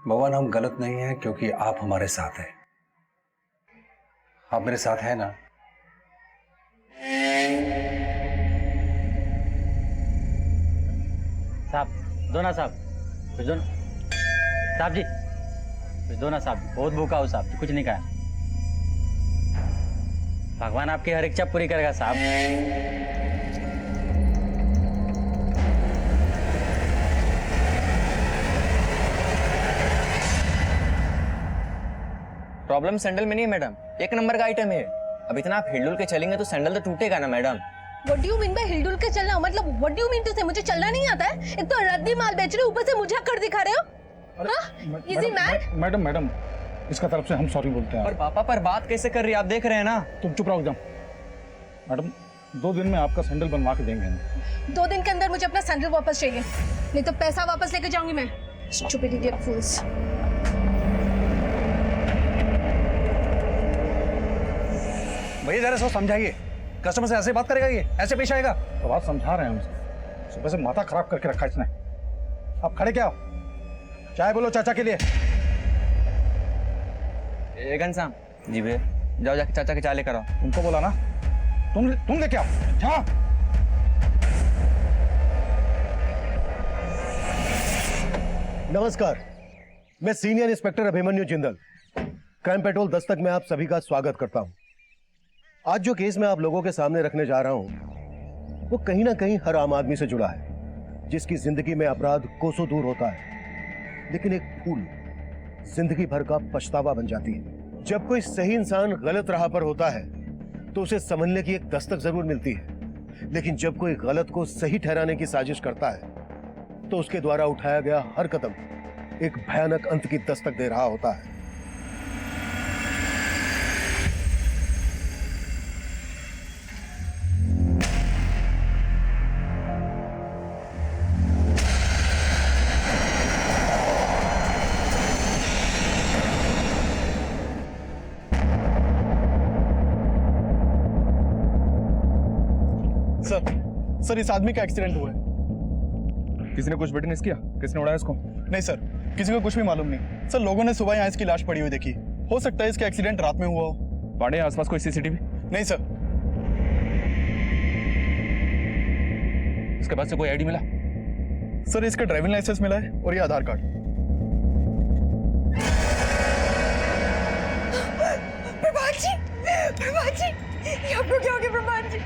भगवान हम गलत नहीं हैं क्योंकि आप हमारे साथ हैं। आप मेरे साथ हैं ना? साहब दो ना साहब, कुछ दो ना साहब जी, कुछ दो ना साहब, बहुत भूखा हो साहब, कुछ नहीं खाया। भगवान आपकी हर इच्छा पूरी करेगा साहब। प्रॉब्लम सैंडल में नहीं है मैडम, एक नंबर का आइटम है। अब इतना आप हिलडुल के चलेंगे तो सैंडल तो टूटेगा ना madam. What do you mean by हिलडुल के चलना? मतलब what do you mean to say मुझे चलना नहीं आता है? एक तो रद्दी माल बेच रहे हो, ऊपर से मुझे कर दिखा रहे हो? हाँ? Is he mad? मैडम इसका तरफ से हम सॉरी बोलते हैं। और पापा पर बात कैसे कर रही है आप देख रहे हैं ना। तुम चुप रहो एकदम। मैडम 2 दिन में आपका सैंडल बनवा के देंगे हम। 2 दिन के अंदर मुझे अपना सैंडल वापस चाहिए, नहीं तो पैसा वापस लेके जाऊंगी मैं। Stupid idiot fools. भैया जरा सो समझाइए, कस्टमर से ऐसे बात करेगा? ये ऐसे पेश आएगा? तो बात समझा रहे हैं हम। सुबह से माथा खराब करके रखा इसने। आप खड़े क्या हो? चाय बोलो चाचा के लिए। घनश्याम जी भैया, जाओ जाके चाचा के चाय लेकर आओ। तुमको बोला ना, तुम लेके आओ। हाँ नमस्कार, मैं senior inspector Abhimanyu Jindal, crime petrol Dastak में आप सभी का स्वागत करता हूं। आज जो केस मैं आप लोगों के सामने रखने जा रहा हूं वो कहीं ना कहीं हर आम आदमी से जुड़ा है, जिसकी जिंदगी में अपराध कोसों दूर होता है, लेकिन एक भूल जिंदगी भर का पछतावा बन जाती है। जब कोई सही इंसान गलत राह पर होता है तो उसे समझने की एक दस्तक जरूर मिलती है, लेकिन जब कोई गलत को सही ठहराने की साजिश करता है तो उसके द्वारा उठाया गया हर कदम एक भयानक अंत की दस्तक दे रहा होता है। सर इस आदमी का एक्सीडेंट हुआ है। किसी ने कुछ विटनेस किया? किसने उड़ाया इसको? नहीं सर, किसी को कुछ भी मालूम नहीं। सर लोगों ने सुबह यहाँ इसकी लाश पड़ी हुई देखी। हो सकता है इसका एक्सीडेंट रात में हुआ हो। पांडे आसपास कोई सीसीटीवी? नहीं सर। इसके पास से कोई आईडी मिला? सर इसका ड्राइविंग लाइसेंस मिला है और ये आधार कार्ड। प्रभात जी, ये आपको क्या हो गया प्रभात जी?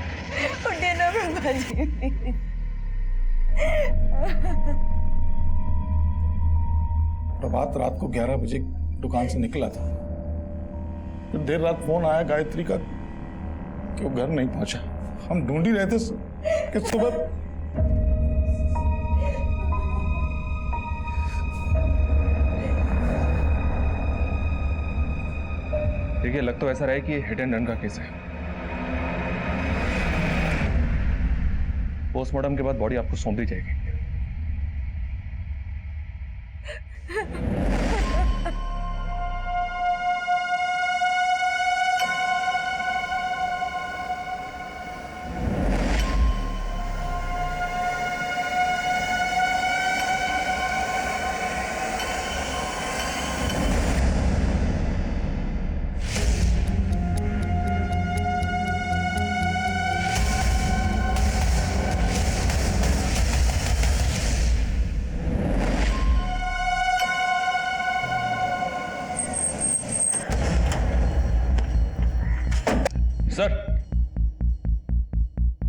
उठिए ना प्रभात जी। प्रभात रात को 11 बजे दुकान से निकला था। फिर देर रात फोन आया गायत्री का कि वो घर नहीं पहुंचा। हम ढूंढ ही रहे थे कि सुबह देखिए, लग तो ऐसा रहा है कि ये हिट एंड रन का केस है। पोस्टमार्टम के बाद बॉडी आपको सौंप दी जाएगी।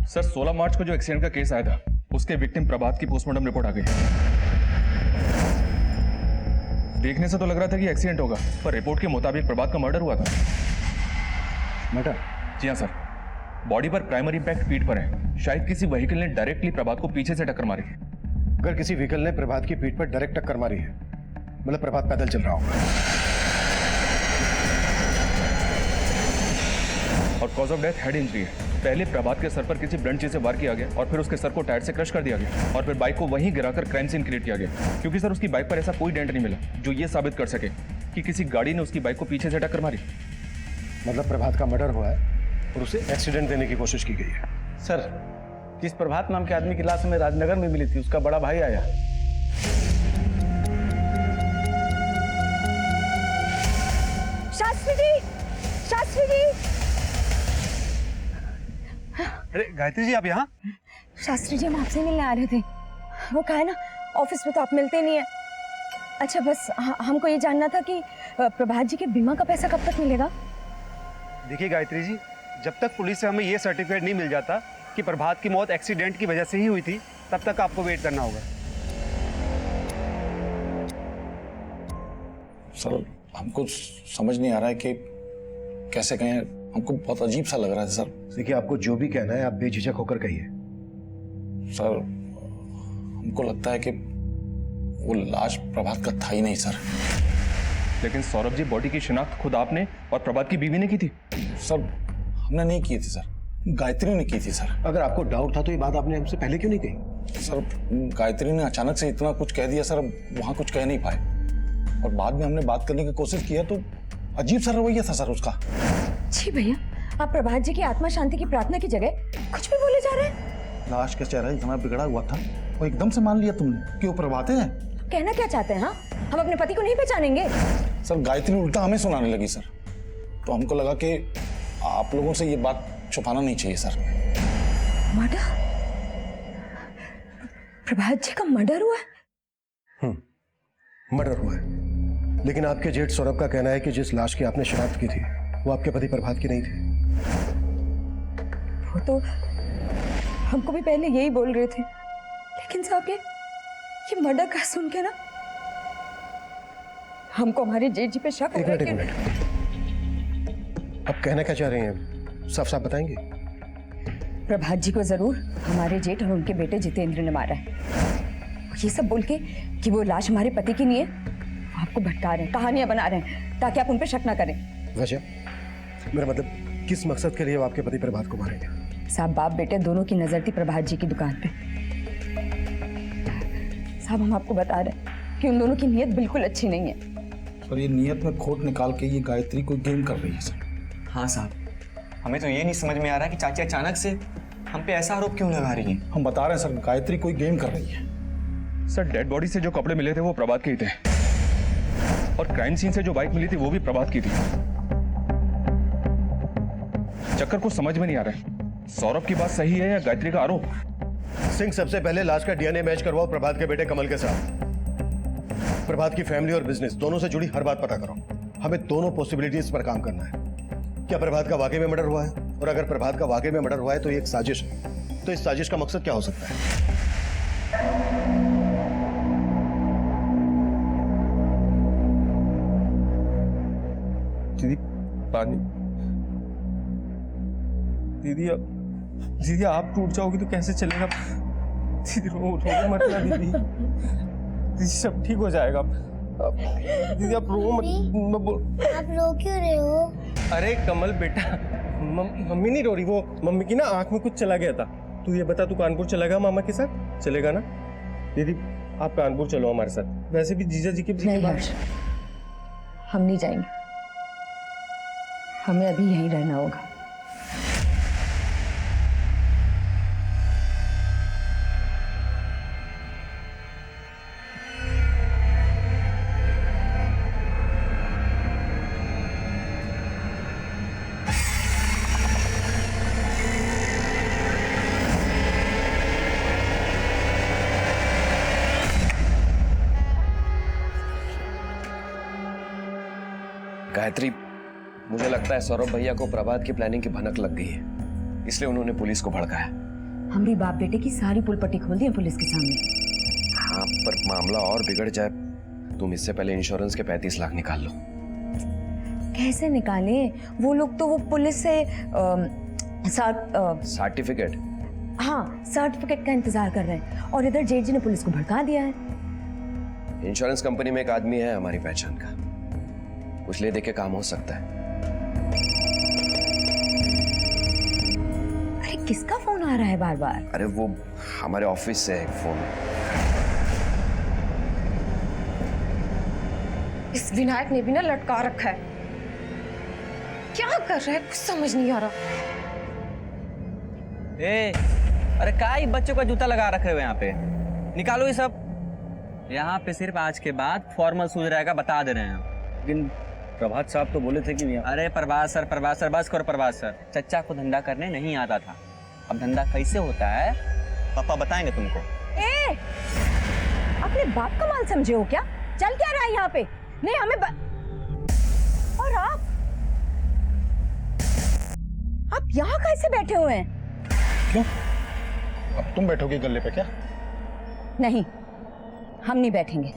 सर 16 मार्च को जो एक्सीडेंट का केस आया था उसके विक्टिम प्रभात की पोस्टमार्टम रिपोर्ट आ गई। देखने से तो लग रहा था कि एक्सीडेंट होगा, पर रिपोर्ट के मुताबिक प्रभात का मर्डर हुआ था। मर्डर? जी हाँ सर, बॉडी पर प्राइमरी इंपैक्ट पीठ पर है। शायद किसी व्हीकल ने डायरेक्टली प्रभात को पीछे से टक्कर मारी। अगर किसी व्हीकल ने प्रभात की पीठ पर डायरेक्ट टक्कर मारी है मतलब प्रभात पैदल चल रहा होगा। और cause of death head injury है। पहले प्रभात के सर पर किसी ब्लंट चीज से वार किया गया और फिर उसके सर को टायर से क्रश कर दिया गया और फिर बाइक को वहीं गिराकर क्राइम सीन क्रिएट किया गया। क्योंकि सर उसकी बाइक पर ऐसा कोई डेंट नहीं मिला जो ये साबित कर सके कि किसी गाड़ी ने उसकी बाइक को पीछे से टक्कर मारी। मतलब प्रभात का मर्डर हुआ है और उसे एक्सीडेंट देने की कोशिश की गई है। सर, जिस प्रभात नाम के आदमी की लाश हमें राजनगर में मिली थी उसका बड़ा भाई आया। शास्त्री जी, शास्त्री जी, अरे गायत्री जी, आप यहाँ? शास्त्री जी हम आपसे मिलने आ रहे थे। वो कहा है ना, ऑफिस में तो आप मिलते नहीं है। अच्छा बस हमको ये जानना था कि प्रभात जी के बीमा का पैसा कब तक मिलेगा? देखिए गायत्री जी, जब तक पुलिस से हमें ये सर्टिफिकेट नहीं मिल जाता कि प्रभात की मौत एक्सीडेंट की वजह से ही हुई थी, तब तक आपको वेट करना होगा। सर हमको समझ नहीं आ रहा है कि कैसे कहें, हमको बहुत अजीब सा लग रहा है सर। देखिए, आपको जो भी कहना है आप बेझिझक होकर कहिए। सर हमको लगता है कि वो लाश प्रभात का था ही नहीं सर। लेकिन सौरभ जी, बॉडी की शिनाख्त खुद आपने और प्रभात की बीवी ने की थी। सर हमने नहीं की थी सर, गायत्री ने की थी सर। अगर आपको डाउट था तो ये बात आपने हमसे पहले क्यों नहीं कही? सर गायत्री ने अचानक से इतना कुछ कह दिया सर, वहां कुछ कह नहीं पाए, और बाद में हमने बात करने की कोशिश किया तो अजीब सा रवैया था सर उसका। जी भैया, आप प्रभात जी की आत्मा शांति की प्रार्थना की जगह कुछ भी बोले जा रहे हैं। लाश का चेहरा इतना बिगड़ा हुआ था और एकदम से मान लिया तुमने कि वो प्रभाते हैं। कहना क्या चाहते हैं? हाँ, हम अपने पति को नहीं पहचानेंगे? सर गायत्री उल्टा हमें सुनाने लगी सर, तो हमको लगा कि आप लोगों से ये बात छुपाना नहीं चाहिए सर। मर्डर? प्रभात जी का मर्डर हुआ है? मर्डर हुआ है, लेकिन आपके जेठ सौरभ का कहना है कि जिस लाश की आपने शनाख्त की थी वो आपके पति प्रभात की नहीं थी। वो तो हमको भी पहले यही बोल रहे थे, लेकिन साहब ये मर्डर का सुन के ना हमको हमारे जेठ जी पे शक हो रहा है। एक मिनट, आप कहना क्या चाह रहे हैं? साफ साफ बताएंगे। प्रभात जी को जरूर हमारे जेठ और उनके बेटे जितेंद्र ने मारा है। ये सब बोल के कि वो लाश हमारे पति की नहीं है, वो आपको भटका रहे हैं, कहानियां बना रहे हैं ताकि आप उन पे शक ना करें। वजह? मेरा मतलब किस मकसद के लिए वो आपके पति प्रभात को मारेंगे? साहब बाप बेटे दोनों की नजर थी प्रभात जी की दुकान पे। साहब हम आपको बता रहे हैं कि उन दोनों की नीयत बिल्कुल अच्छी नहीं है। सर ये नीयत में खोट निकाल के ये गायत्री को गेम कर रही है सर। हाँ साहब, हमें तो ये नहीं समझ में आ रहा कि चाची अचानक से हम पे ऐसा आरोप क्यों लगा रही हैं। हम बता रहे हैं सर, गायत्री कोई गेम कर रही है। सर डेड बॉडी से जो कपड़े मिले थे वो प्रभात के ही थे, और क्राइम सीन से जो बाइक मिली थी वो भी प्रभात की थी। चक्कर को समझ में नहीं आ रहा है, सौरभ की बात सही है या गायत्री का आरोप? सिंह, सबसे पहले लाश का डीएनए मैच करवाओ प्रभात के बेटे कमल के साथ। प्रभात की फैमिली और बिजनेस दोनों से जुड़ी हर बात पता करो। हमें दोनों पॉसिबिलिटीज पर काम करना है। क्या प्रभात का वाकई में मर्डर हुआ है? और अगर प्रभात का वाकई में मर्डर हुआ है तो ये एक साजिश है। तो इस साजिश का मकसद क्या हो सकता है? दीदी पानी। दीदी आप टूट जाओगी तो कैसे चलेगा? दीदी रो मत ना दीदी, दीदी सब ठीक हो जाएगा। दीदी आप रो मत। आप रो क्यों रहे हो? अरे कमल बेटा, मम्मी नहीं रो रही, वो मम्मी की ना आंख में कुछ चला गया था। तू ये बता, तू कानपुर चलेगा मामा के साथ? चलेगा ना? दीदी आप कानपुर चलो हमारे साथ। वैसे भी जीजा जी के नहीं हर्ष, हम नहीं जाएंगे, हमें अभी यहीं रहना होगा। गायत्री, मुझे लगता है सौरभ भैया को प्रभात की प्लानिंग की भनक लग गई है, इसलिए उन्होंने पुलिस को भड़काया। हम भी बाप बेटे की सारी पुलपट्टी खोल दी है पुलिस के सामने। हाँ, पर मामला और बिगड़ जाए। तुम इससे पहले इंश्योरेंस के 35 लाख निकाल लो। कैसे निकाले? वो लोग तो वो पुलिस से सर्टिफिकेट? हाँ, सर्टिफिकेट का इंतजार कर रहे हैं, और इधर जेठ जी ने पुलिस को भड़का दिया है। इंश्योरेंस कंपनी में एक आदमी है हमारी पहचान का, कुछ ले दे के काम हो सकता है। अरे किसका फोन आ रहा है बार बार? अरे वो हमारे ऑफिस से एक फोन। इस विनायक ने भी ना लटका रखा है, क्या कर रहा है कुछ समझ नहीं आ रहा। ए, अरे क्या ही बच्चों का जूता लगा रखे हो यहाँ पे? निकालो ये सब। यहाँ पे सिर्फ आज के बाद फॉर्मल सूझ रहेगा, बता दे रहे हैं। लेकिन प्रभात साहब तो बोले थे कि नहीं। अरे प्रभात सर बस करो प्रभात सर। चच्चा को धंधा करने नहीं आता था, अब धंधा कैसे होता है पापा बताएंगे तुमको। ए, अपने बाप का माल समझे हो क्या? चल क्या रहा है यहाँ पे? नहीं हमें और आप यहाँ कैसे बैठे हुए हैं? क्यों? अब तुम बैठोगे गल्ले पे क्या? नहीं, हम नहीं बैठेंगे।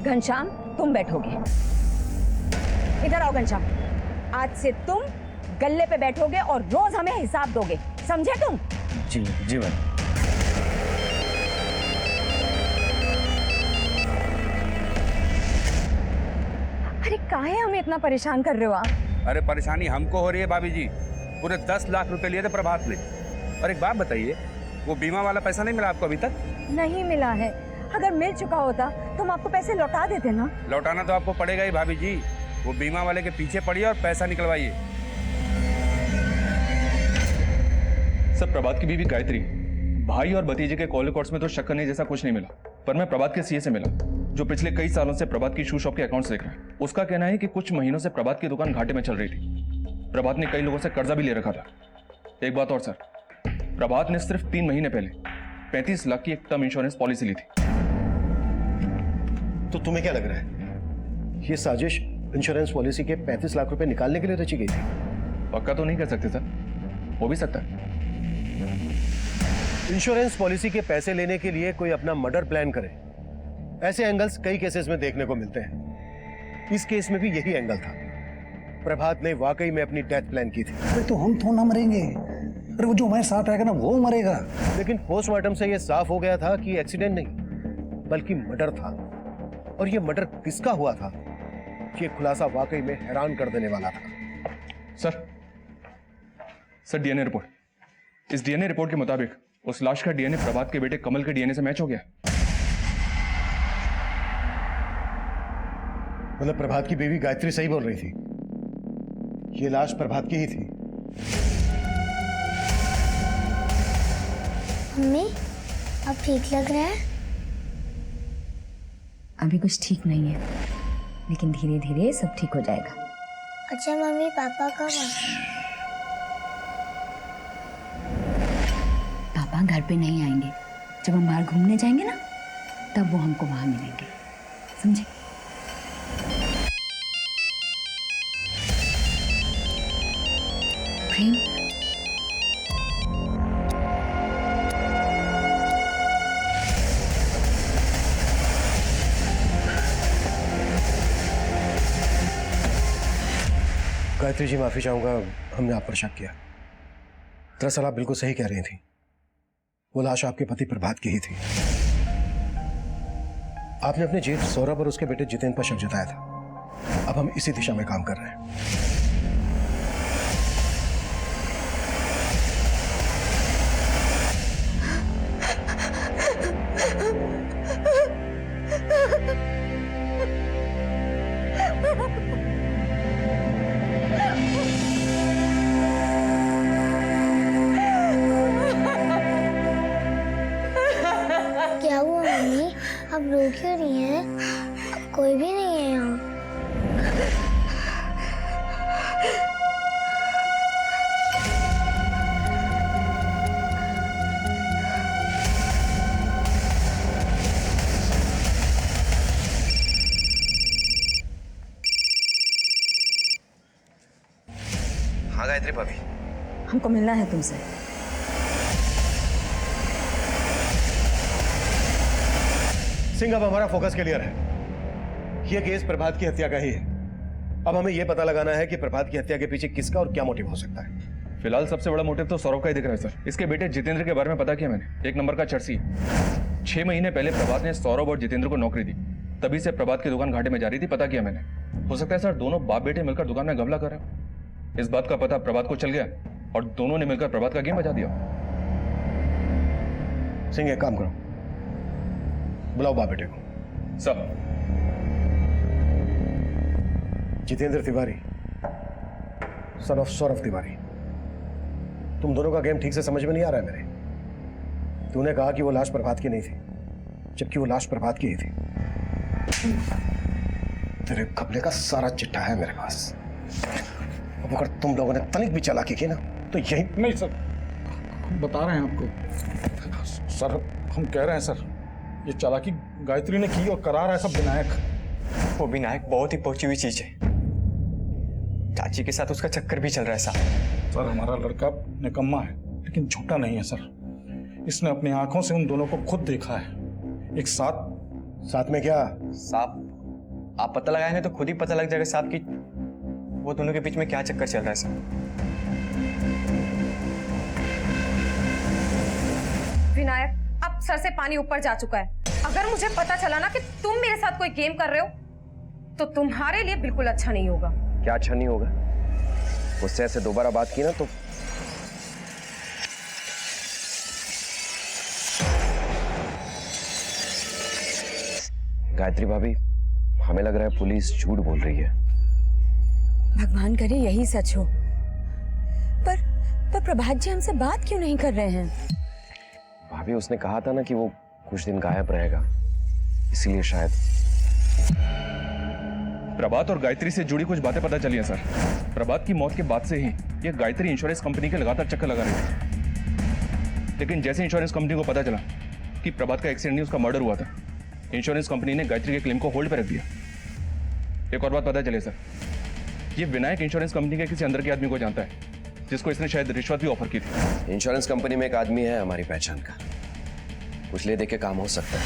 घनश्याम तुम बैठोगे। इधर आओ घनश्याम, आज से तुम गल्ले पे बैठोगे और रोज हमें हिसाब दोगे, समझे तुम? जी मैम। अरे काहे हमें इतना परेशान कर रहे हो आप? अरे परेशानी हमको हो रही है भाभी जी, पूरे 10 लाख रुपए लिए थे प्रभात ने। और एक बात बताइए, वो बीमा वाला पैसा नहीं मिला आपको अभी तक? नहीं मिला है, अगर मिल चुका होता तो हम आपको पैसे लौटा देते ना। लौटाना तो आपको पड़ेगा ही भाभी जी, वो बीमा वाले के पीछे पड़िए और पैसा निकलवाइए। सर, प्रभात की बीवी गायत्री, भाई और भतीजे के कॉल रिकॉर्ड्स में तो शक करने जैसा कुछ नहीं मिला, पर मैं प्रभात के सीए से मिला जो पिछले कई सालों से प्रभात की शू शॉप के अकाउंट्स देख रहा है। उसका कहना है कि कुछ महीनों से प्रभात की दुकान घाटे में चल रही थी। प्रभात ने कई लोगों से कर्जा भी ले रखा था। एक बात और सर, प्रभात ने सिर्फ 3 महीने पहले 35 लाख की एक टर्म इंश्योरेंस पॉलिसी ली थी। तो तुम्हें क्या लग रहा है ये साजिश इंश्योरेंस पॉलिसी के 35 लाख रुपए निकालने के लिए रची गई थी? पक्का तो नहीं कह सकते सर, हो भी सकता है। इंश्योरेंस पॉलिसी के पैसे लेने के लिए कोई अपना मर्डर प्लान करे, ऐसे एंगल्स कई केसेस में देखने को मिलते हैं। इस केस में भी यही एंगल था। प्रभात ने वाकई में अपनी डेथ प्लान की थी। अरे तो हम तो ना मरेंगे, अरे वो जो हमारे साथ आएगा ना वो मरेगा। लेकिन पोस्टमार्टम से यह साफ हो गया था कि एक्सीडेंट नहीं बल्कि मर्डर था। और यह मर्डर किसका हुआ था, ये खुलासा वाकई में हैरान कर देने वाला था। सर डीएनए रिपोर्ट, इस डीएनए रिपोर्ट के मुताबिक उस लाश का डीएनए प्रभात के बेटे कमल के डीएनए से मैच हो गया। मतलब प्रभात की बीवी गायत्री सही बोल रही थी, ये लाश प्रभात की ही थी। मम्मी, अब ठीक लग रहा है? अभी कुछ ठीक नहीं है, लेकिन धीरे धीरे सब ठीक हो जाएगा। अच्छा मम्मी, पापा कब आए? पापा घर पे नहीं आएंगे, जब हम बाहर घूमने जाएंगे ना तब वो हमको वहां मिलेंगे, समझे? प्रेम, गायत्री जी माफी चाहूंगा, हमने आप पर शक किया। दरअसल आप बिल्कुल सही कह रही थी, वो लाश आपके पति प्रभात की ही थी। आपने अपने जेठ सौरभ और उसके बेटे जितेंद्र पर शक जताया था। अब हम इसी दिशा में काम कर रहे हैं। क्या हुआ मम्मी, आप रो क्यों रही हैं? अब कोई भी नहीं है यहाँ। हाँ गायत्री भाभी, हमको मिलना है तुमसे। सिंह, अब हमारा फोकस क्लियर है। यह केस प्रभात की हत्या का ही है। अब हमें यह पता लगाना है कि प्रभात की हत्या के पीछे किसका और क्या मोटिव हो सकता है। फिलहाल सबसे बड़ा मोटिव तो सौरभ का ही दिख रहा है सर। इसके बेटे जितेंद्र के बारे में पता किया मैंने, 1 नंबर का चर्सी। 6 महीने पहले प्रभात ने सौरभ और जितेंद्र को नौकरी दी, तभी से प्रभात की दुकान घाटे में जा रही थी, पता किया मैंने। हो सकता है सर दोनों बाप बेटे मिलकर दुकान में घपला कर रहे हो। इस बात का पता प्रभात को चल गया और दोनों ने मिलकर प्रभात का गेम बजा दिया। सिंह, एक काम करो, बुलाओ बाप बेटे को। सब जितेंद्र तिवारी, सन ऑफ सौरभ तिवारी, तुम दोनों का गेम ठीक से समझ में नहीं आ रहा है मेरे। तूने कहा कि वो लाश प्रभात की नहीं थी, जबकि वो लाश प्रभात की ही थी। तेरे घपले का सारा चिट्ठा है मेरे पास। अब अगर तुम लोगों ने तनिक भी चालाकी की ना तो यही। नहीं सर, हम बता रहे हैं आपको। सर हम कह रहे हैं सर, ये चालाकी गायत्री ने की और करा रहा है सब विनायक। वो विनायक बहुत ही पहुंची हुई चीज है। चाची के साथ उसका चक्कर भी चल रहा है साहब। सर हमारा लड़का निकम्मा है लेकिन झूठा नहीं है सर। इसने अपनी आंखों से उन दोनों को खुद देखा है एक साथ। साथ में क्या साहब, आप पता लगाएंगे तो खुद ही पता लग जाएगा साहब कि वो दोनों के बीच में क्या चक्कर चल रहा है साहब। विनायक, अब सर से पानी ऊपर जा चुका है। अगर मुझे पता चला ना कि तुम मेरे साथ कोई गेम कर रहे हो तो तुम्हारे लिए बिल्कुल अच्छा नहीं होगा। क्या अच्छा नहीं होगा? उससे ऐसे दोबारा बात की ना तो गायत्री भाभी, हमें लग रहा है पुलिस झूठ बोल रही है। भगवान करे यही सच हो। पर प्रभात जी हमसे बात क्यों नहीं कर रहे हैं? भाभी, उसने कहा था ना कि वो कुछ दिन गायब रहेगा, इसीलिए शायद। प्रभात और गायत्री से जुड़ी कुछ बातें पता चली हैं सर। प्रभात की मौत के बाद से ही ये गायत्री इंश्योरेंस कंपनी के लगातार चक्कर लगा रही थी। लेकिन जैसे इंश्योरेंस कंपनी को पता चला कि प्रभात का एक्सीडेंट नहीं उसका मर्डर हुआ था, इंश्योरेंस कंपनी ने गायत्री के क्लेम को होल्ड पर रख दिया। एक और बात पता चले सर, ये विनायक इंश्योरेंस कंपनी के किसी अंदर के आदमी को जानता है जिसको इसने शायद रिश्वत भी ऑफर की थी। इंश्योरेंस कंपनी में एक आदमी है हमारी पहचान का, कुछ ले दे के काम हो सकता है।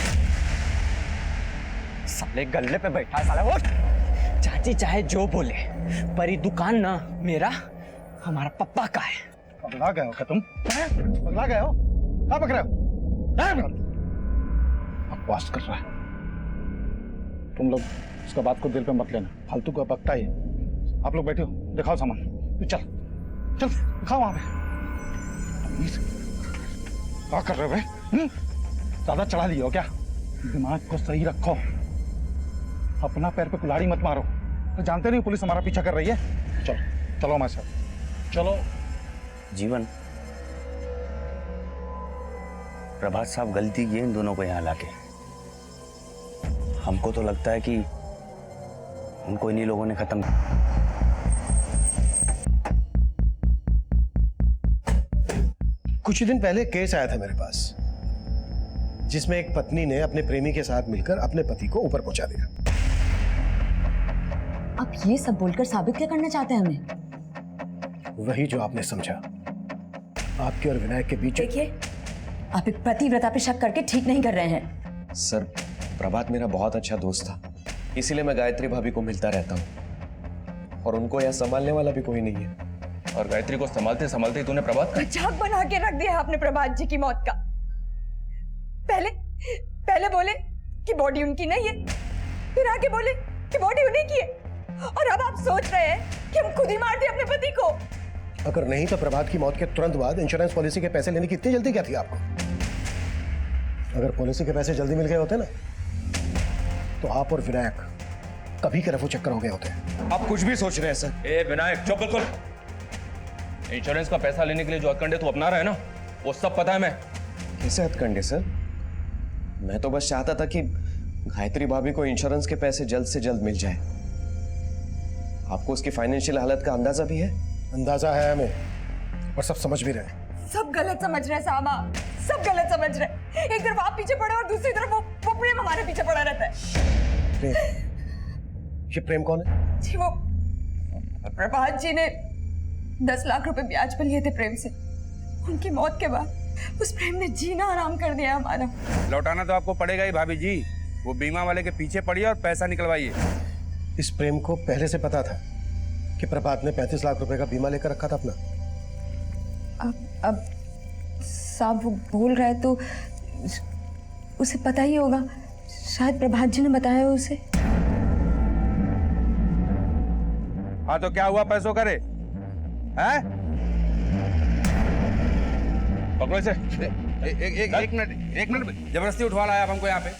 साले गल्ले पे बैठा है साला वो। चाची चाहे जो बोले पर ये दुकान ना मेरा हमारा पप्पा का है। पगला गए हो क्या तुम? पगला गए हो? क्या पकड़े हो? बकवास कर रहा है। तुम लोग इसका बात को दिल पे मत लेना, फालतू का बकता ही। आप लोग बैठे हो, दिखाओ सामान। चल चल दिखाओ वहां पे। क्या कर रहे हो भाई? ज्यादा चढ़ा लिए हो क्या? दिमाग को सही रखो, अपना पैर पे कुल्हाड़ी मत मारो। तो जानते नहीं पुलिस हमारा पीछा कर रही है। चलो चलो हमारे साथ चलो। जीवन, प्रभात साहब गलती की इन दोनों को यहाँ लाके। हमको तो लगता है कि उनको इन्हीं लोगों ने खत्म। कुछ दिन पहले केस आया था मेरे पास जिसमें एक पत्नी ने अपने प्रेमी के साथ मिलकर अपने पति को ऊपर पहुंचा दिया। आप ये सब बोलकर साबित क्या करना चाहते हैं हमें? वही जो आपने समझा। आपके और विनायक के बीच। देखिए, आप एक पतिव्रता पे शक करके ठीक नहीं कर रहे हैं। सर, प्रभात मेरा बहुत अच्छा दोस्त था, इसीलिए मैं गायत्री भाभी को मिलता रहता हूँ और उनको यह संभालने वाला भी कोई नहीं है। और गायत्री को संभालते संभालते तूने प्रभात का मजाक बना के रख दिया आपने प्रभात जी की मौत का। पहले बोले कि बॉडी उनकी नहीं है, फिर आगे बोले कि बॉडी उन्हीं की है, और अब आप सोच रहे हैं कि हम खुद ही मार दिए अपने पति को। अगर नहीं तो प्रभात की मौत के तुरंत बाद इंश्योरेंस पॉलिसी के पैसे लेने की इतनी जल्दी क्या थी आपको? अगर पॉलिसी के पैसे जल्दी मिल गए होते ना तो आप और विनायक कभी के रफू चक्कर हो गए होते। आप कुछ भी सोच रहे हैं सर। ए विनायक, चुप बिल्कुल। इंश्योरेंस का पैसा लेने के लिए जो हथकंडे तू अपना रहा है ना, वो सब पता है मैं। कैसे हथकंडे सर? मैं तो बस चाहता था कि गायत्री भाभी को इंश्योरेंस के पैसे जल्द से जल्द मिल जाए। आपको उसकी फाइनेंशियल हालत का अंदाजा भी है? अंदाजा है हमें, और सब समझ भी रहे। सब गलत समझ रहे हैं साहब, आप सब गलत समझ रहे हैं। एक तरफ आप पीछे पड़े और दूसरी तरफ वो प्रेम हमारे पीछे पड़ा रहता है। प्रेम? ये प्रेम कौन है? जी वो प्रभात जी ने 10 लाख रुपए ब्याज पर लिए थे प्रेम से। उनकी मौत के बाद उस प्रेम ने जीना आराम कर दिया हमारा। लौटाना तो आपको पड़ेगा ही भाभी जी। वो बीमा वाले के पीछे पड़िए और पैसा निकलवाइए। इस प्रेम को पहले से पता था कि प्रभात ने 35 लाख रुपए का बीमा लेकर रखा था अपना। अब साहब वो बोल रहा है तो उसे पता ही होगा। शायद प्रभात जी ने बताया हो उसे। हाँ तो क्या हुआ पैसों करे? हैं? पकड़ो इसे। एक मिनट जबरदस्ती उठवा लाया आप हमको यहाँ पे।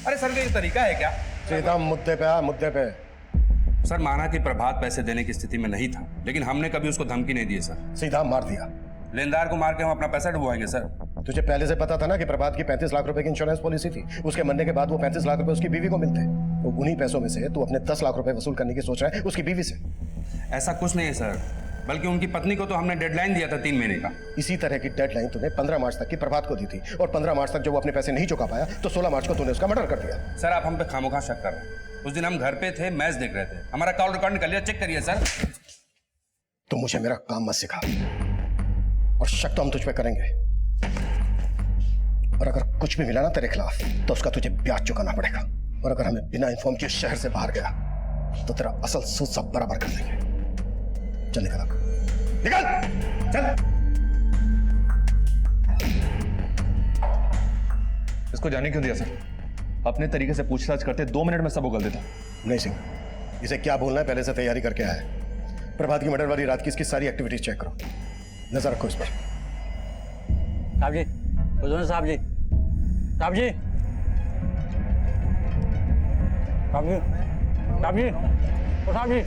अरे सर, ये तरीका है क्या? सीधा मुद्दे पे आ, मुद्दे पे। सर, माना कि प्रभात पैसे देने की स्थिति में नहीं था, लेकिन हमने कभी उसको धमकी नहीं दी सर। सीधा मार दिया। लेनदार को मार के हम अपना पैसा डुबवाएंगे सर। तुझे पहले से पता था ना कि प्रभात की 35 लाख रुपए की इंश्योरेंस पॉलिसी थी। उसके मरने के बाद वो 35 लाख रुपए उसकी बीवी को मिलते। तो उन्हीं पैसों में से तू अपने 10 लाख रुपए वसूल करने की सोच रहा है उसकी बीवी से। ऐसा कुछ नहीं है सर, बल्कि उनकी पत्नी को तो हमने डेडलाइन दिया था 3 महीने का। इसी तरह की डेडलाइन तूने 15 मार्च तक की प्रभात को दी थी, और 15 मार्च तक जब वो अपने पैसे नहीं चुका पाया तो 16 मार्च को तूने उसका मर्डर कर दिया। सर आप हम पे खामोखा शक कर रहे हैं। उस दिन हम घर पे थे, मैच देख रहे थे, हमारा कॉल रिकॉर्ड निकल लिया, चेक करिए सर। तो मुझे मेरा काम मत सिखा, और शक तो हम तुझ पे करेंगे, और अगर कुछ भी मिला ना तेरे खिलाफ तो उसका तुझे ब्याज चुकाना पड़ेगा। और अगर हमें बिना इन्फॉर्म किए शहर से बाहर गया तो तेरा असल सूद सब बराबर कर देंगे। चल निकल, निकल चल। इसको जाने क्यों दिया सर? अपने तरीके से पूछताछ करते 2 मिनट में सब उगल देता। नहीं सिंह, इसे क्या बोलना है पहले से तैयारी करके आया है। प्रभात की मर्डर वाली रात की इसकी सारी एक्टिविटीज चेक करो, नजर रखो इस पर। साहब जी, साहब जी, साहब जी, साहब जी, साहब जी, साहब जी।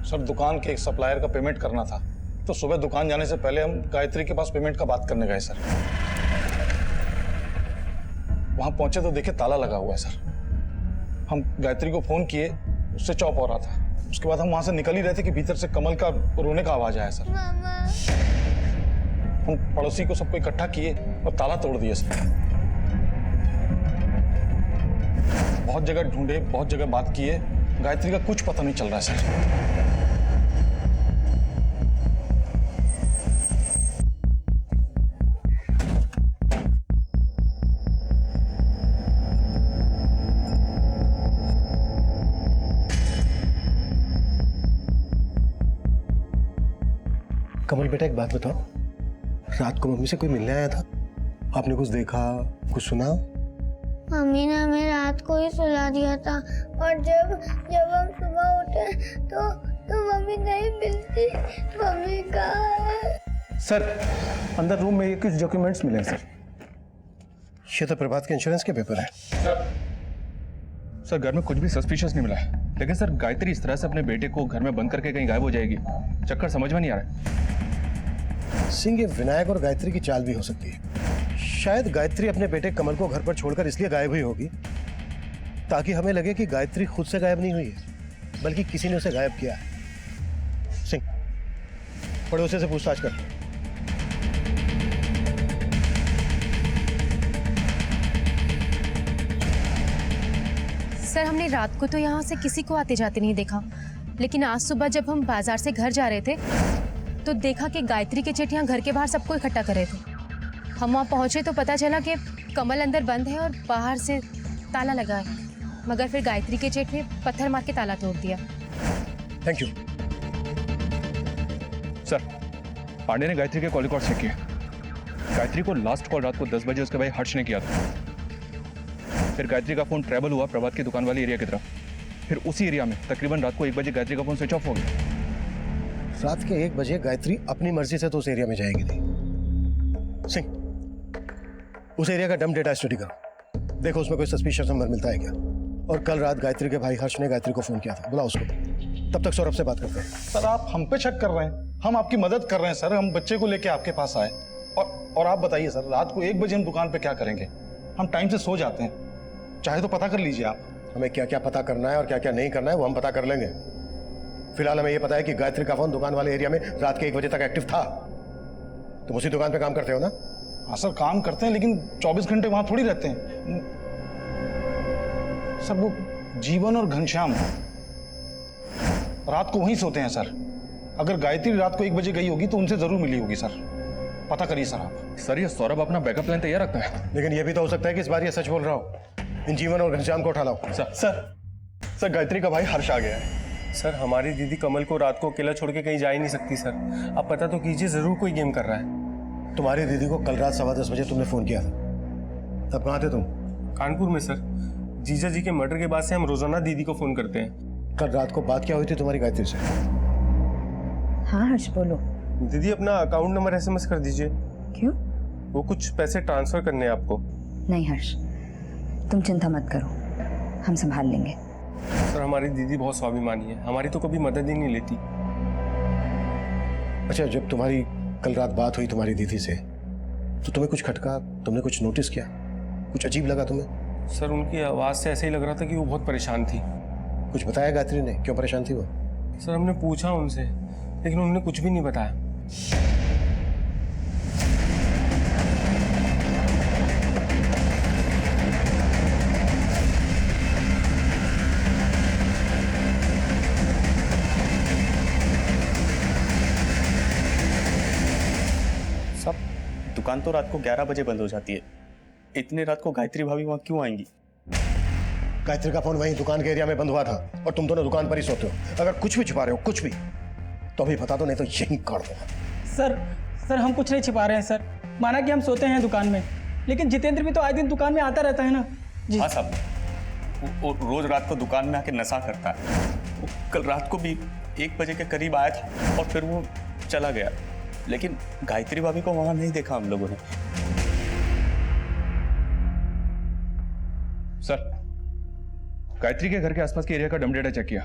सर दुकान के एक सप्लायर का पेमेंट करना था, तो सुबह दुकान जाने से पहले हम गायत्री के पास पेमेंट का बात करने गए सर। वहां पहुंचे तो देखे ताला लगा हुआ है सर। हम गायत्री को फोन किए, उससे चौप हो रहा था। उसके बाद हम वहां से निकल ही रहे थे कि भीतर से कमल का रोने का आवाज आया सर। हम पड़ोसी को सबको इकट्ठा किए और ताला तोड़ दिए सर। बहुत जगह ढूंढे, बहुत जगह बात किए, गायत्री का कुछ पता नहीं चल रहा है सर। कमल बेटा एक बात बताओ, रात को मम्मी से कोई मिलने आया था? आपने कुछ देखा, कुछ सुना? मम्मी ने हमें रात को ही सुला दिया था, और जब हम सुबह उठे तो मम्मी नहीं मिलती। मम्मी कहाँ है? सर अंदर रूम में कुछ डॉक्यूमेंट्स मिले हैं सर। ये तो प्रभात के इंश्योरेंस के पेपर है। सर घर में कुछ भी सस्पिशियस नहीं मिला है, लेकिन सर गायत्री इस तरह से अपने बेटे को घर में बंद करके कहीं गायब हो जाएगी, चक्कर समझ में नहीं आ रहा है। सिंह, ये विनायक और गायत्री की चाल भी हो सकती है। शायद गायत्री अपने बेटे कमल को घर पर छोड़कर इसलिए गायब हुई होगी ताकि हमें लगे कि गायत्री खुद से गायब नहीं हुई है, बल्कि किसी ने उसे गायब किया है। सिंह, पड़ोसी से पूछताछ कर। सर हमने रात को तो यहाँ से किसी को आते जाते नहीं देखा, लेकिन आज सुबह जब हम बाजार से घर जा रहे थे तो देखा कि गायत्री के चेटियाँ घर के बाहर सबको इकट्ठा कर रहे थे। हम वहाँ पहुँचे तो पता चला कि कमल अंदर बंद है और बाहर से ताला लगा है, मगर फिर गायत्री के चेट ने पत्थर मार के ताला तोड़ दिया। Thank you sir. पांडे ने गायत्री के कॉल रिकॉर्ड चेक किए। गायत्री को लास्ट कॉल रात को 10 बजे उसके भाई हर्ष ने किया था। फिर गायत्री का फोन ट्रैवल हुआ प्रभात की दुकान वाली एरिया की तरफ। फिर उसी एरिया में तकरीबन रात को 1 बजे गायत्री का फोन स्विच ऑफ हो गया। रात के 1 बजे गायत्री अपनी मर्जी से तो उस एरिया में जाएगी नहीं। सिंह, उस एरिया का डम डेटा स्टडी करो, देखो उसमें कोई सस्पिशियस नंबर मिलता है क्या। और कल रात गायत्री के भाई हर्ष ने गायत्री को फोन किया था, बुलाओ उसको। तब तक सौरभ से बात करते हैं। सर आप हम पे शक कर रहे हैं, हम आपकी मदद कर रहे हैं सर। हम बच्चे को लेके आपके पास आए, और आप बताइए सर, रात को 1 बजे हम दुकान पे क्या करेंगे? हम टाइम से सो जाते हैं, चाहे तो पता कर लीजिए आप। हमें क्या क्या पता करना है और क्या क्या नहीं करना है वो हम पता कर लेंगे। फिलहाल हमें यह पता है कि गायत्री का फोन दुकान वाले एरिया में रात के 1 बजे तक एक्टिव था। तुम उसी दुकान पे काम करते हो ना? हाँ सर काम करते हैं, लेकिन 24 घंटे वहां थोड़ी रहते हैं सर। वो जीवन और घनश्याम रात को वहीं सोते हैं सर। अगर गायत्री रात को 1 बजे गई होगी तो उनसे जरूर मिली होगी सर, पता करिए सर आप। सर ये सौरभ अपना बैकअप प्लान तैयार रखता है, लेकिन यह भी तो हो सकता है कि इस बार ये सच बोल रहा हो। इन जीवन और घनश्याम को उठा लाओ। सर गायत्री का भाई हर्ष आ गया है। सर हमारी दीदी कमल को रात को अकेला छोड़ के कहीं जा ही नहीं सकती सर। आप पता तो कीजिए, जरूर कोई गेम कर रहा है। तुम्हारी दीदी को कल रात 10:15 बजे तुमने फोन किया था, तब कहाँ थे तुम? कानपुर में सर। जीजा जी के मर्डर के बाद से हम रोजाना दीदी को फोन करते हैं। कल रात को बात क्या हुई थी तुम्हारी गायत्री से? हाँ हर्ष बोलो। दीदी अपना अकाउंट नंबर SMS कर दीजिए। क्यों? वो कुछ पैसे ट्रांसफर करने हैं आपको। नहीं हर्ष, तुम चिंता मत करो, हम संभाल लेंगे। सर हमारी दीदी बहुत स्वाभिमानी है, हमारी तो कभी मदद ही नहीं लेती। अच्छा, जब तुम्हारी कल रात बात हुई तुम्हारी दीदी से, तो तुम्हें कुछ खटका, तुमने कुछ नोटिस किया, कुछ अजीब लगा तुम्हें? सर उनकी आवाज़ से ऐसे ही लग रहा था कि वो बहुत परेशान थी। कुछ बताया गायत्री ने, क्यों परेशान थी वो? सर हमने पूछा उनसे, लेकिन उन्होंने कुछ भी नहीं बताया। सब दुकान तो रात को 11 बजे बंद हो जाती है, इतनी रात को गायत्री भाभी वहां क्यों आएंगी? गायत्री का फोन वहीं दुकान के एरिया में बंद हुआ था और तुम दोनों दुकान पर ही सोते हो। अगर कुछ भी छिपा रहे हो, कुछ भी, तो अभी बता दो, नहीं तो यहीं काट दो। सर हम कुछ नहीं छिपा रहे हैं सर। माना कि हम सोते हैं दुकान में, लेकिन जितेंद्र भी तो आए दिन दुकान में आता रहता है ना जी। हाँ साहब, वो रोज रात को दुकान में आके नशा करता है। वो कल रात को भी 1 बजे के करीब आया था और फिर वो चला गया, लेकिन गायत्री भाभी को वहां नहीं देखा हम लोगों ने। सर गायत्री के घर के आसपास के एरिया का डम डेटा चेक किया।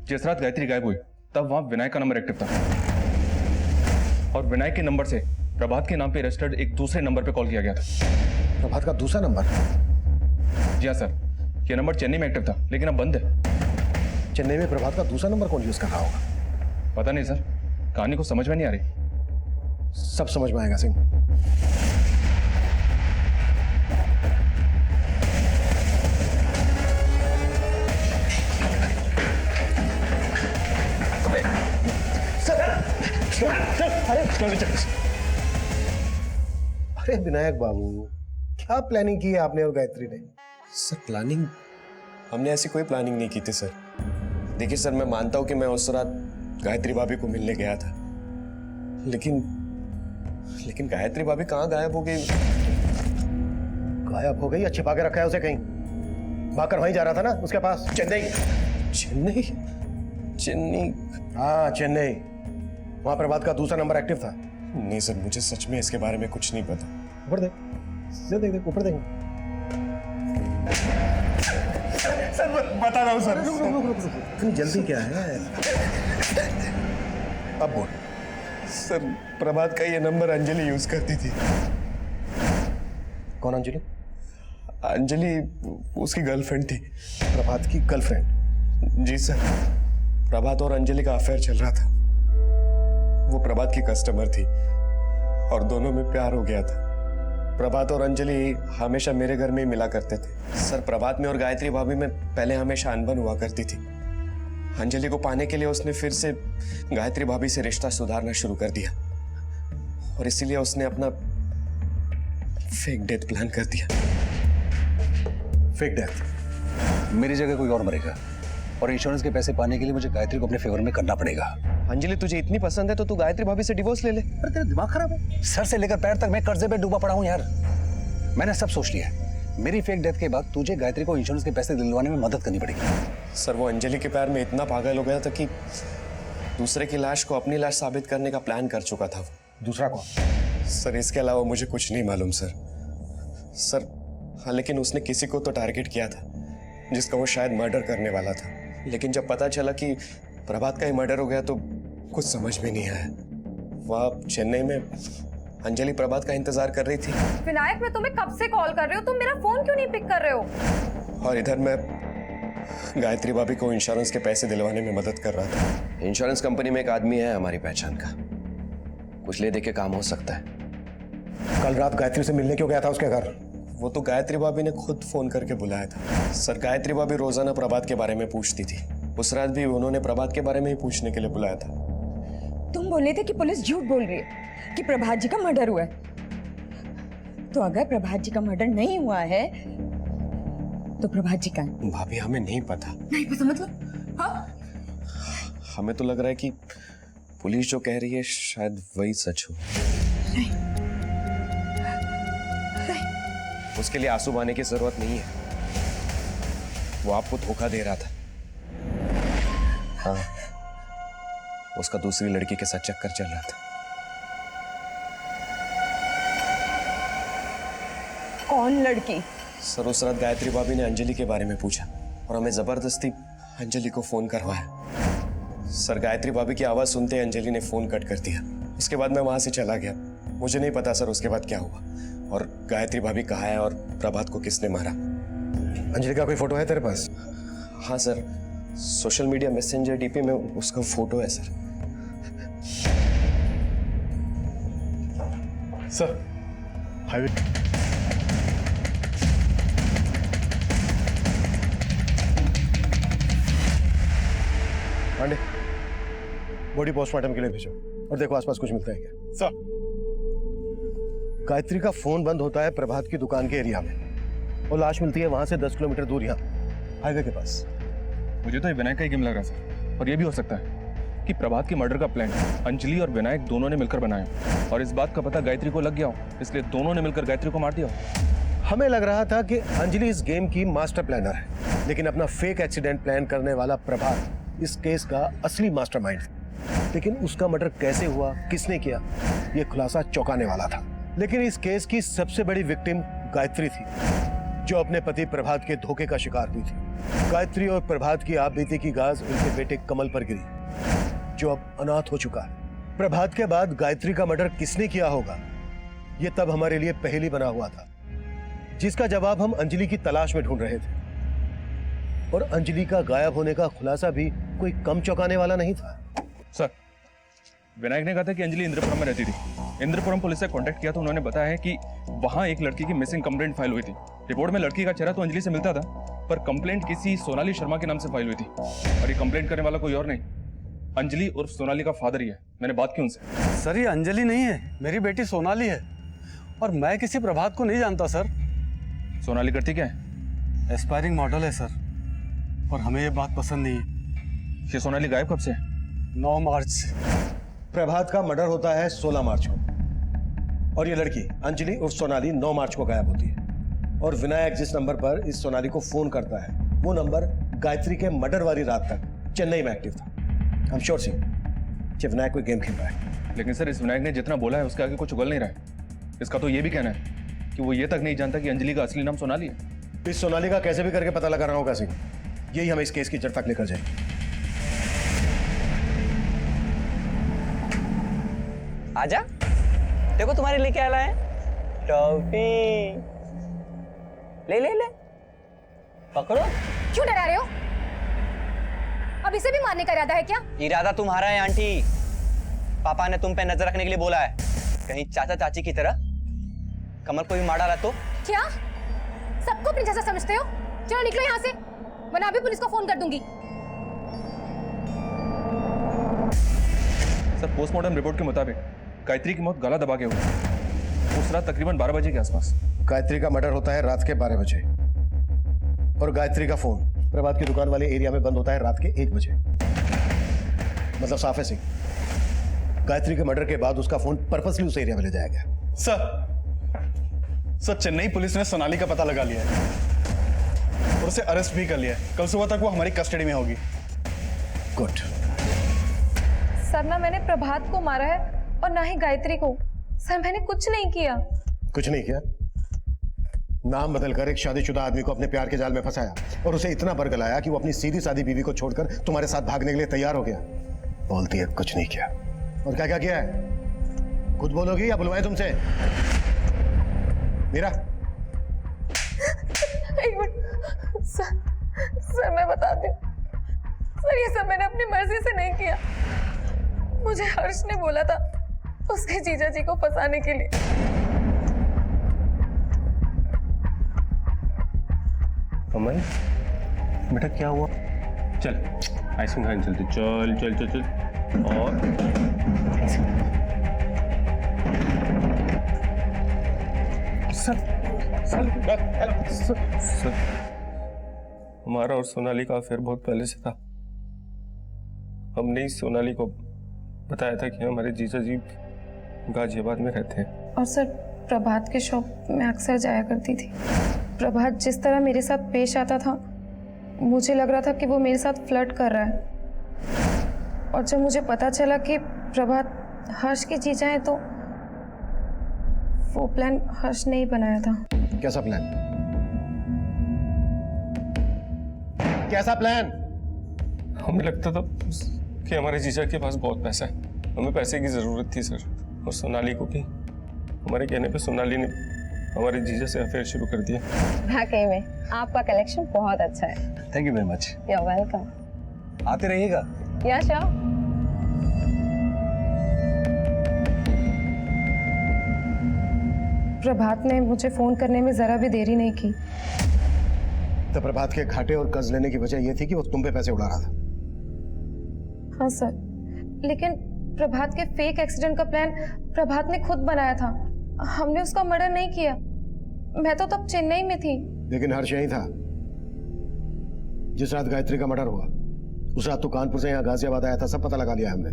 जिस रात गायत्री गायब हुई तब वहां विनायक का नंबर एक्टिव था, और विनायक के नंबर से प्रभात के नाम पे रजिस्टर्ड एक दूसरे नंबर पे कॉल किया गया था। प्रभात का दूसरा नंबर? जी हाँ सर, यह नंबर चेन्नई में एक्टिव था, लेकिन अब बंद है। चेन्नई में प्रभात का दूसरा नंबर कौन यूज कर रहा होगा? पता नहीं सर, कहानी को समझ में नहीं आ रही। सब समझ में आएगा सिंह। अरे विनायक बाबू, क्या प्लानिंग की है आपने और गायत्री ने? Sir planning? हमने ऐसी कोई प्लानिंग नहीं की थी सर। देखिए सर, मैं मानता हूं कि मैं उस रात गायत्री भाभी को मिलने गया था, लेकिन गायत्री भाभी कहाँ गायब हो गई? गायब हो गई या छिपा के रखा है उसे कहीं? भाकर वहीं जा रहा था ना उसके पास, चेन्नई। चेन्नई? चेन्नई? हाँ चेन्नई, वहां प्रभात का दूसरा नंबर एक्टिव था। नहीं सर, मुझे सच में इसके बारे में कुछ नहीं पता। ऊपर देख, देख ऊपर देख। सर बता रहा हूँ सर। इतनी जल्दी क्या है? अब बोल। सर प्रभात का ये नंबर अंजलि यूज करती थी। कौन अंजलि? अंजलि उसकी गर्लफ्रेंड थी। प्रभात की गर्लफ्रेंड? जी सर, प्रभात और अंजलि का अफेयर चल रहा था। वो प्रभात की कस्टमर थी और दोनों में प्यार हो गया था। प्रभात और अंजलि हमेशा मेरे घर में ही मिला करते थे। सर प्रभात में और गायत्री भाभी में पहले हमेशा अनबन हुआ करती थी। अंजलि को पाने के लिए उसने फिर से गायत्री भाभी से रिश्ता सुधारना शुरू कर दिया, और इसीलिए उसने अपना फेक डेथ प्लान कर दिया। Fake death? मेरी जगह कोई और मरेगा, और इंश्योरेंस के पैसे पाने के लिए मुझे गायत्री को अपने फेवर में करना पड़ेगा। अंजलि तुझे इतनी पसंद है तो तू गायत्री भाभी से डिवोर्स ले ले। अरे तेरा दिमाग खराब है? सर से लेकर पैर तक मैं कर्जे पे डूबा पड़ा हूँ यार। मैंने सब सोच लिया है। मेरी फेक डेथ के बाद तुझे गायत्री को इंश्योरेंस के पैसे दिलवाने में मदद करनी पड़ेगी। सर वो अंजलि के प्यार में इतना पागल हो गया था कि दूसरे की लाश को अपनी लाश साबित करने का प्लान कर चुका था। दूसरा कौन? सर इसके अलावा मुझे कुछ नहीं मालूम सर। हाँ, लेकिन उसने किसी को तो टारगेट किया था जिसका वो शायद मर्डर करने वाला था, लेकिन जब पता चला कि प्रभात का ही मर्डर हो गया तो कुछ समझ में नहीं आया। वहाँ चेन्नई में अंजलि प्रभात का इंतजार कर रही थी। विनायक, मैं तुम्हें कब से कॉल कर रही हूँ, तुम मेरा फोन क्यों नहीं पिक कर रहे हो? और इधर मैं गायत्री भाभी को इंश्योरेंस के पैसे दिलवाने में मदद कर रहा था। इंश्योरेंस कंपनी में एक आदमी है हमारी पहचान का, कुछ ले दे के काम हो सकता है। कल रात गायत्री से मिलने क्यों गया था उसके घर? वो तो गायत्री भाभी ने खुद फोन करके बुलाया था। सर गायत्री भाभी रोजाना प्रभात के बारे में पूछती थी। उस रात भी उन्होंने प्रभात के बारे में ही पूछने के लिए बुलाया था। तुम बोले थे कि पुलिस झूठ बोल रही है कि प्रभात जी का मर्डर हुआ है। तो अगर प्रभात जी का मर्डर नहीं हुआ है तो प्रभात जी का है। भाभी हमें नहीं पता। नहीं पता मतलब? हाँ? हमें तो लग रहा है कि पुलिस जो कह रही है शायद वही सच हो। उसके लिए आंसू बहाने की जरूरत नहीं है। वो आपको धोखा दे रहा था। हाँ, उसका दूसरी लड़की के साथ चक्कर चल रहा था। कौन लड़की? सर उस रात गायत्री भाभी ने अंजलि के बारे में पूछा और हमें जबरदस्ती अंजलि को फोन करवाया। सर गायत्री भाभी की आवाज सुनते अंजलि ने फोन कट कर दिया। उसके बाद मैं वहां से चला गया। मुझे नहीं पता सर उसके बाद क्या हुआ और गायत्री भाभी कहाँ है और प्रभात को किसने मारा। अंजलि का कोई फोटो है तेरे पास? हाँ sir, social media messenger DP में उसका फोटो है sir. Sir highway Pandey, body postmortem के लिए भेजो और देखो आसपास कुछ मिलता है क्या। सर गायत्री का फोन बंद होता है प्रभात की दुकान के एरिया में और लाश मिलती है वहां से 10 किलोमीटर दूर यहाँ हाईवे के पास। मुझे तो ये विनायक का ही गेम लग रहा था और ये भी हो सकता है कि प्रभात के मर्डर का प्लान अंजलि और विनायक दोनों ने मिलकर बनाया और इस बात का पता गायत्री को लग गया हो, इसलिए दोनों ने मिलकर गायत्री को मार दिया। हमें लग रहा था कि अंजलि इस गेम की मास्टर प्लानर है, लेकिन अपना फेक एक्सीडेंट प्लान करने वाला प्रभात इस केस का असली मास्टरमाइंड है। लेकिन उसका मर्डर कैसे हुआ, किसने किया, यह खुलासा चौंकाने वाला था। लेकिन इस केस की सबसे बड़ी विक्टिम गायत्री थी, जो अपने पति प्रभात के धोखे का शिकार हुई थी। गायत्री और प्रभात की आपबीती की गाज उनके बेटे कमल पर गिरी, जो अब अनाथ हो चुका है। प्रभात के बाद गायत्री का मर्डर किसने किया होगा, यह तब हमारे लिए पहेली बना हुआ था, जिसका जवाब हम अंजलि की तलाश में ढूंढ रहे थे। और अंजलि का गायब होने का खुलासा भी कोई कम चौंकाने वाला नहीं था। सर, विनायक ने कहा था कि अंजलि इंद्रपुरम में रहती थी। इंद्रपुरम पुलिस से कांटेक्ट किया तो उन्होंने बताया है कि वहां एक लड़की की मिसिंग कंप्लेंट फाइल हुई थी। रिपोर्ट में लड़की का चेहरा तो अंजलि से मिलता था, पर कंप्लेंट किसी सोनाली शर्मा के नाम से फाइल हुई थी और ये कंप्लेंट करने वाला कोई और नहीं, अंजलि उर्फ सोनाली का फादर ही है। मैंने बात की उनसे। सर ये अंजलि नहीं है, मेरी बेटी सोनाली है और मैं किसी प्रभात को नहीं जानता सर। सोनाली करती क्या है? एस्पायरिंग मॉडल है सर, और हमें ये बात पसंद नहीं है। ये सोनाली गायब कब से? 9 मार्च से। प्रभात का मर्डर होता है 16 मार्च को और ये लड़की अंजलि उर्फ सोनाली 9 मार्च को गायब होती है। और विनायक जिस नंबर पर इस सोनाली को फोन करता है, वो नंबर गायत्री के मर्डर वाली रात तक चेन्नई में एक्टिव था। I'm sure सिंह कि विनायक कोई गेम खेल रहा है। लेकिन सर, इस विनायक ने जितना बोला है उसके आगे कुछ उगल नहीं रहा है। इसका तो ये भी कहना है कि वो ये तक नहीं जानता कि अंजलि का असली नाम सोनाली है। इस सोनाली का कैसे भी करके पता लगाना होगा सिंह, यही हमें इस केस की जड़ तक लेकर जाएगी। आजा, देखो तुम्हारे लिए क्या लाए टॉफी। ले ले ले, पकड़ो। क्यों डरा रहे हो? अब इसे भी मारने का इरादा है क्या? इरादा तुम्हारा है आंटी, पापा ने तुम पे नजर रखने के लिए बोला है, कहीं चाचा चाची की तरह कमल को भी मार डाला तो। क्या सबको अपनी जैसा समझते हो? चलो निकलो यहाँ से, वरना अभी पुलिस को फोन कर दूंगी। सर, पोस्टमार्टम रिपोर्ट के मुताबिक गायत्री की मौत गला दबा के हुई उस रात तकरीबन 12 बजे के आसपास। गायत्री का मर्डर होता है रात के 12 बजे और गायत्री का फोन प्रभात की दुकान वाले एरिया में बंद होता है रात के 1 बजे। मतलब साफ है सिंह, गायत्री के मर्डर के बाद उसका फोन पर्पसली उस एरिया में ले जाया गया। सर चेन्नई पुलिस ने सोनाली का पता लगा लिया है और उसे अरेस्ट भी कर लिया है। कल सुबह तक वो हमारी कस्टडी में होगी। गुड। सर ना मैंने प्रभात को मारा है और ना ही गायत्री को। सर मैंने कुछ नहीं किया। कुछ नहीं किया? नाम बदलकर एक शादीशुदा आदमी को अपने प्यार के जाल में फंसाया और उसे इतना बरगलाया कि वो अपनी सीधी सादी बीवी को छोड़कर तुम्हारे साथ भागने के लिए तैयार हो गया। बोलती है कुछ नहीं किया। और क्या क्या किया है? खुद बोलोगी या बुलवाएं तुमसे? मीरा, एक मिनट सर मैं बताती हूँ। सर ये सब मैंने अपनी मर्जी से नहीं किया, मुझे हर्ष ने बोला था उसके जीजा जी को फंसाने के लिए। कमल बेटा क्या हुआ? चल आइसक्रीम खाने चलते। चल चल चल चल। और सर हमारा और सोनाली का अफेयर बहुत पहले से था। हमने ही सोनाली को बताया था कि हमारे जीजा जी गाजियाबाद में रहते हैं। और सर, प्रभात के शॉप में अक्सर जाया करती थी। प्रभात जिस तरह मेरे साथ पेश आता था, मुझे लग रहा था कि वो मेरे साथ फ्लर्ट कर रहा है। और जब मुझे पता चला कि प्रभात हर्ष की जीजा है, तो वो प्लान हर्ष ने ही बनाया था। कैसा प्लान? कैसा प्लान? हमें लगता था कि हमारे जीजा के पास बहुत पैसा है, हमें पैसे की जरूरत थी सर। और सोनाली को भी हमारे कहने पे सोनाली ने हमारे जीजा से अफेयर शुरू कर दिया। वाकई में आपका कलेक्शन बहुत अच्छा है। Thank you very much. You are welcome. आते रहिएगा। या श्योर। प्रभात ने मुझे फोन करने में जरा भी देरी नहीं की। तो प्रभात के घाटे और कर्ज लेने की वजह यह थी कि वो तुम पे पैसे उड़ा रहा था। हाँ सर, लेकिन प्रभात के फेक एक्सीडेंट का प्लान प्रभात ने खुद बनाया था। हमने उसका मर्डर नहीं किया। मैं तो तब चेन्नई में थी। लेकिन हर्ष यही था। जिस रात गायत्री का मर्डर हुआ, उस रात तो कानपुर से यहाँ गाजियाबाद आया था। सब पता लगा लिया हमने।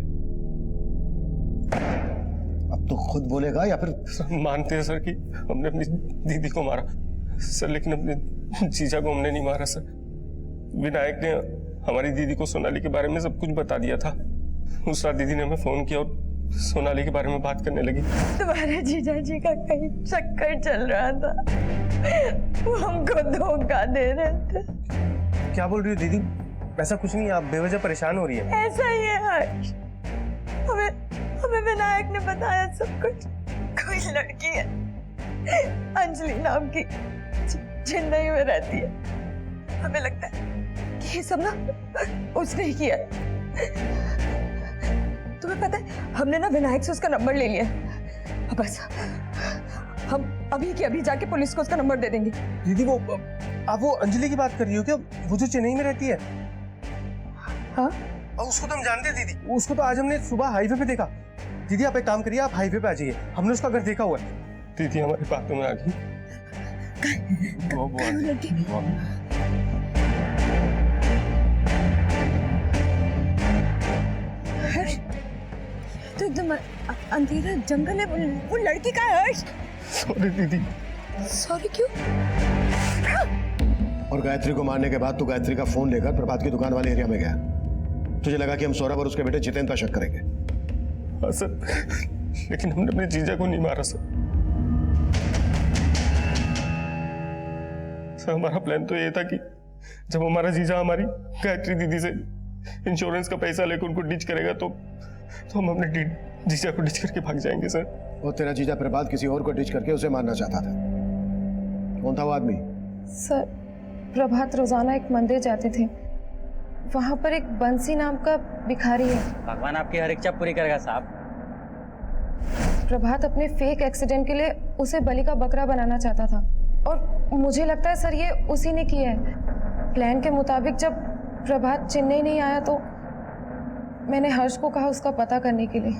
अब तो खुद बोलेगा या फिर? मानते हैं सर कि हमने अपनी दीदी को मारा सर, लेकिन अपने जीजा को हमने नहीं मारा सर। विनायक ने हमारी दीदी को सोनाली के बारे में सब कुछ बता दिया था। उस रात दीदी ने हमें फोन किया और सोनाली के बारे में बात करने लगी। तुम्हारे जीजा जी का कहीं चक्कर चल रहा था, वो हमको धोखा दे रहे थे। क्या बोल रही हो दीदी? ऐसा कुछ नहीं, आप बेवजह परेशान हो रही है। ऐसा ही है हर्ष। हमें विनायक ने बताया सब कुछ। कोई लड़की है अंजलि नाम की, चेन्नई में रहती है। हमें लगता है कि ये सब ना उसने ही किया। तुम्हें पता है, हमने ना विनायक से उसका नंबर ले लिया। बस हम अभी के अभी जाके पुलिस को उसका नंबर दे देंगे। दीदी वो आप वो अंजलि की बात कर रही हो क्या? वो जो चेन्नई में रहती है? हाँ, उसको तो हम जानते हैं दीदी। उसको तो आज हमने सुबह हाईवे पे देखा। दीदी आप एक काम करिए, आप हाईवे पे आ जाइए। हमने उसका घर देखा हुआ है। दीदी हमारी बातों में आ गई। हर्ष, तो एकदम अंधेरा जंगल है। वो लड़की का है हर्ष। सॉरी दीदी। सॉरी क्यों? और गायत्री को मारने के बाद तो गायत्री का फोन लेकर प्रभात की दुकान वाले एरिया में गया। तुझे लगा कि हम सौरभ और उसके बेटे जितेंद्र पर शक करेंगे? हाँ सर, लेकिन हमने अपने जीजा को नहीं मारा सर। हमारा प्लान तो ये था कि जब हमारा जीजा हमारी गायत्री दीदी से इंश्योरेंस का पैसा लेकर उनको डिच करेगा तो हम अपने जीजा को डिच करके भाग जाएंगे सर। और तेरा जीजा प्रभात किसी और को डिच करके उसे मारना चाहता था। कौन था वो आदमी? सर, प्रभात रोजाना एक मंदिर जाते थे। वहां पर एक बंसी नाम का भिखारी है। भगवान आपकी हर इच्छा पूरी करेगा साहब। प्रभात अपने फेक एक्सीडेंट के लिए उसे बलि का बकरा बनाना चाहता था, और मुझे लगता है सर ये उसी ने किया है। प्लान के मुताबिक जब प्रभात चेन्नई नहीं आया तो मैंने हर्ष को कहा उसका पता करने के लिए।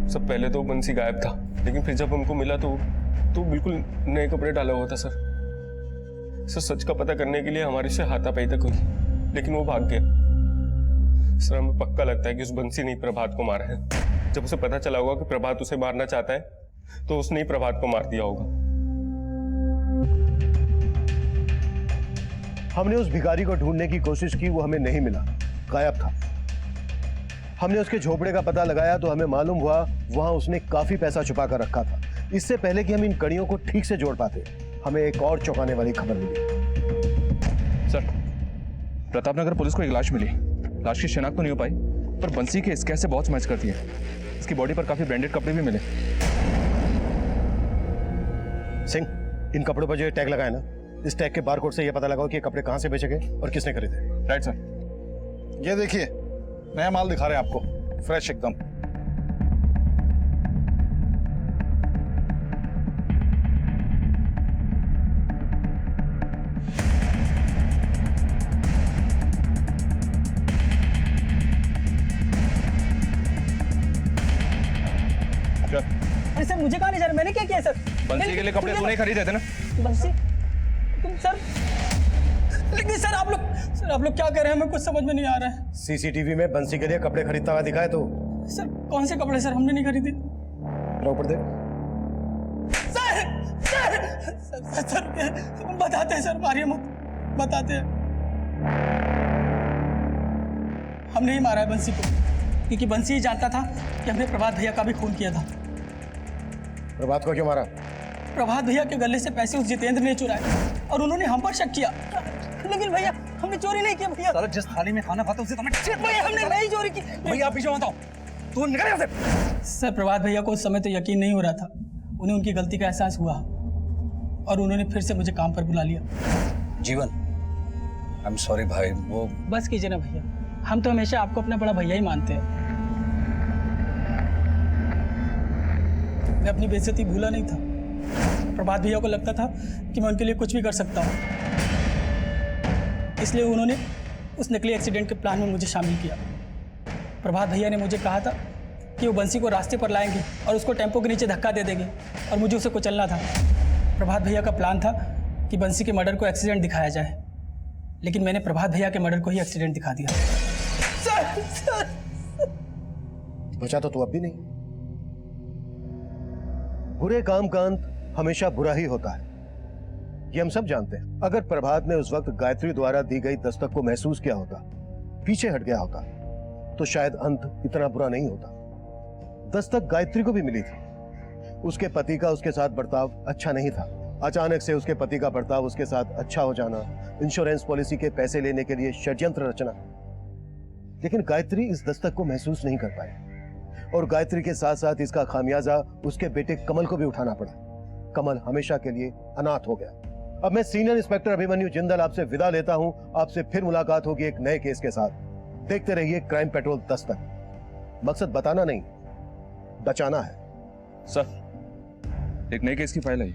सब पहले तो बंसी गायब था, लेकिन फिर जब हमको मिला तो बिल्कुल नए कपड़े डाला हुआ था सर। सच का पता करने के लिए हमारे से हाथापाई तक हुई, लेकिन वो भाग गया। सर हमें पक्का लगता है कि उस बंसी ने प्रभात को मारा है। जब उसे पता चला होगा कि प्रभात उसे मारना चाहता है तो उसने ही प्रभात को मार दिया होगा। हमने उस भिखारी को ढूंढने की कोशिश की, वो हमें नहीं मिला, गायब था। हमने उसके झोपड़े का पता लगाया तो हमें मालूम हुआ वहां उसने काफी पैसा छुपा कर रखा था। इससे पहले कि हम इन कड़ियों को ठीक से जोड़ पाते, हमें एक और चौंकाने वाली खबर मिली। सर, प्रतापनगर पुलिस को एक लाश मिली। लाश की शिनाख्त तो नहीं हो पाई, पर बंसी के स्केच से बहुत मैच करती है। इसकी बॉडी पर काफी ब्रांडेड कपड़े भी मिले। सिंह, इन कपड़ों पर जो टैग लगा है ना, इस टैग के बारकोड से यह पता लगाओ कि ये कपड़े कहां से बेचे गए और किसने खरीदे। Right sir. ये देखिए, नया माल दिखा रहे हैं आपको, फ्रेश एकदम। अरे सर, मुझे कहा नहीं सर, मैंने क्या किया सर? बंसी के लिए कपड़े तूने खरीदे थे ना? बंसी? तुम सर लेकिन सर आप लोग क्या कर रहे हैं, हमें कुछ समझ में नहीं आ रहा है। सीसीटीवी में बंसी के लिए कपड़े खरीदता हुआ दिखा है तो? सर कौन से कपड़े सर, हमने नहीं खरीदे। ऊपर दे। सर बताते हैं सर, मारिए मत, बताते हैं। हमने ही मारा है बंसी को, क्योंकि बंसी ही जानता था कि हमने प्रभात भैया का भी खून किया था। प्रभात को क्यों मारा? प्रभात भैया के गले से पैसे उस जितेंद्र ने चुराए और उन्होंने हम पर शक किया। लेकिन भैया हमने चोरी नहीं किया भैया। साला जिस थाली में खाना खाता उसे तो भैया हमने नहीं चोरी की। भैया आप पीछे मत आओ, तू निकल यहाँ से। सर प्रभात भैया को उस समय तो यकीन नहीं हो रहा था, उन्हें उनकी गलती का एहसास हुआ और उन्होंने फिर से मुझे काम पर बुला लिया। जीवन, आई एम सॉरी भाई, वो बस कीजिए ना भैया, हम तो हमेशा आपको अपना बड़ा भैया ही मानते हैं। मैं अपनी बेइज्जती भूला नहीं था। प्रभात भैया को लगता था कि मैं उनके लिए कुछ भी कर सकता हूँ, इसलिए उन्होंने उस नकली एक्सीडेंट के प्लान में मुझे शामिल किया। प्रभात भैया ने मुझे कहा था कि वो बंसी को रास्ते पर लाएंगे और उसको टेम्पो के नीचे धक्का दे देंगे और मुझे उसे कुचलना था। प्रभात भैया का प्लान था कि बंसी के मर्डर को एक्सीडेंट दिखाया जाए, लेकिन मैंने प्रभात भैया के मर्डर को ही एक्सीडेंट दिखा दिया। सर बचा तो तू अब भी नहीं। बुरे काम का अंत हमेशा बुरा ही होता है, ये हम सब जानते हैं। अगर प्रभात ने उस वक्त गायत्री द्वारा दी गई दस्तक को महसूस किया होता, पीछे हट गया होता, तो शायद अंत इतना बुरा नहीं होता। दस्तक गायत्री को भी मिली थी, उसके पति का उसके साथ बर्ताव अच्छा नहीं था। अचानक से उसके पति का बर्ताव उसके साथ अच्छा हो जाना, इंश्योरेंस पॉलिसी के पैसे लेने के लिए षड्यंत्र रचना। लेकिन गायत्री इस दस्तक को महसूस नहीं कर पाई और गायत्री के साथ साथ इसका खामियाजा उसके बेटे कमल को भी उठाना पड़ा। कमल हमेशा के लिए अनाथ हो गया। अब मैं सीनियर इंस्पेक्टर अभिमन्यु जिंदल आपसे विदा लेता हूं। आपसे फिर मुलाकात होगी एक नए केस के साथ। देखते रहिए क्राइम पेट्रोल दस्तक। मकसद बताना नहीं, बचाना है। सर एक नए केस की फाइल आई।